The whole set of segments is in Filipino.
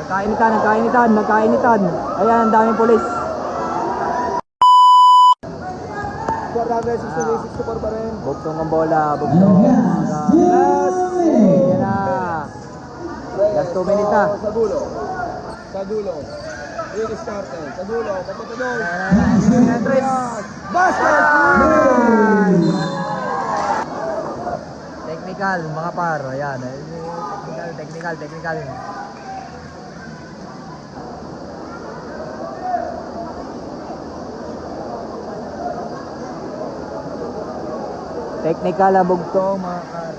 Nagkainitan. Ayan, ang daming pulis. Super pa rin. Bugtong ang bola, bugtong. Ayan na. Last 2 minutes na. Sa dulo. I-starte. Sa dulo. Papunta doon. Basket! Technical, mga par. Ayan. Technical. Technical ang bugtong, mga par.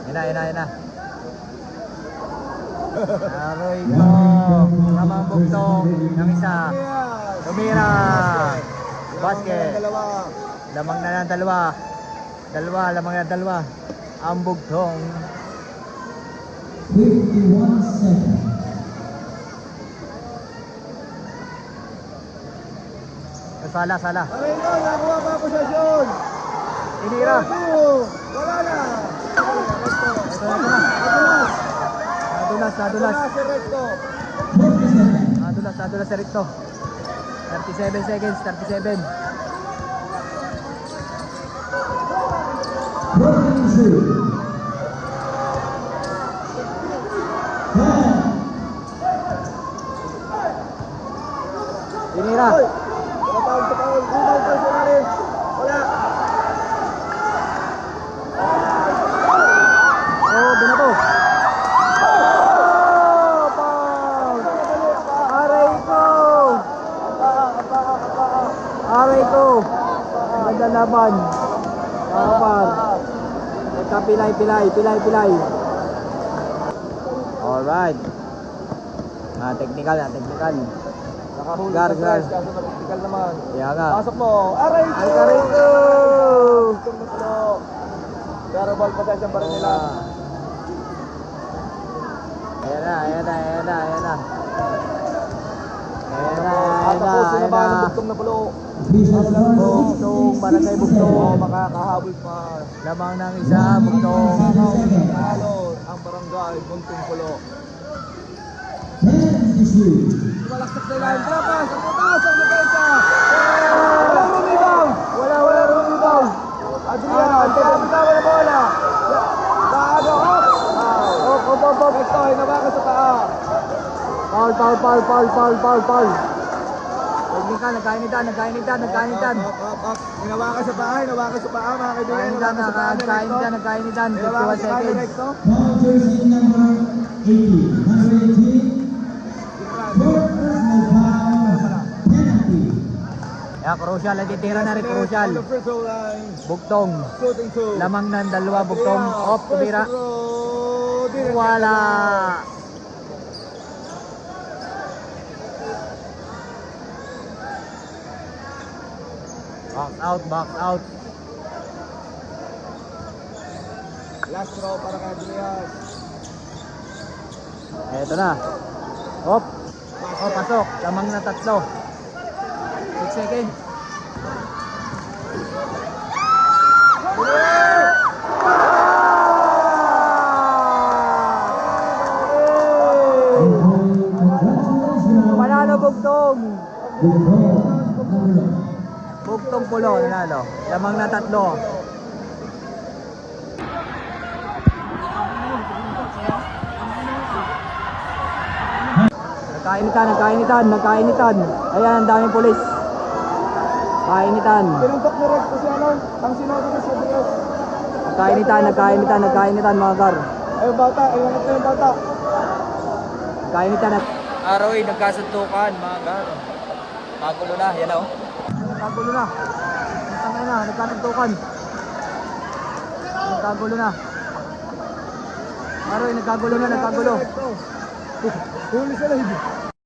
Yan na. Aroy ko. Tamang bugtong ng isa. Tumira. Basket. Lamang na ng dalawa. Lamang na dalawa. Ang bugtong. 51 seconds. Sala. Aray ko, nakuha pa posisyon. Tinira. Wala na. Nadulas. Si Recto. Nadulas si Recto. 37 seconds, 37. Tinira. Paul. Rebound pa sa rin. Wala. Oh, binato. Paul. Aray ko. Maganda laban. Kapar. Pilay. Alright. Technical. Nakahuli Gar. kaso na-technical naman. Kaya nga. Pasok mo. Aray ko. Pero ball possession pa rin nila. Ayan na. Tapusin na ba ang bugtong na pulo? Bugtong, barangay bugtong. Makakahabol pa. Lamang ng isa, bugtong. Makakahabol ang barangay buntong pulo. Malaksak na line. Trapas, ang putas, ang depensa. Wala rebound. Adrian, ang tabi-tabi na bola. Bago, hop. Ito, hinawakan sa paa. Foul. Technical, nagkainitan. Hinawakan sa paa, mga kaibigan. Nagkainitan. 51 Hinawakan sa paa, seconds. direkto. Ball jersey number 80, number 18. Short personal foul, penalty. Crucial, natitira na rin, crucial. Bugtong. Shooting two. Lamang ng dalawa, bugtong. Off, tumira. Wala. Box out. Last throw para kay Andreas. Eto na. Hop. Pasok. Lamang na 3. 6 seconds. Panalo bugtong. Bugtong pulo, nanalo. Lamang na 3. Nagkainitan. Ayan, ang daming pulis. Kainitan. Pinuntok ni Rex kasi ang sinodo ni Sobrios. Nagkainitan mga gar. Ayun bata, ayun na yung bata. Kainitan na. Aroy, nagkasuntukan mga gar. Magulo na, yan o. Nagkagulo na. Nagkasuntukan. Nagkagulo na. Aroy, nagkagulo. Huli sila, hindi.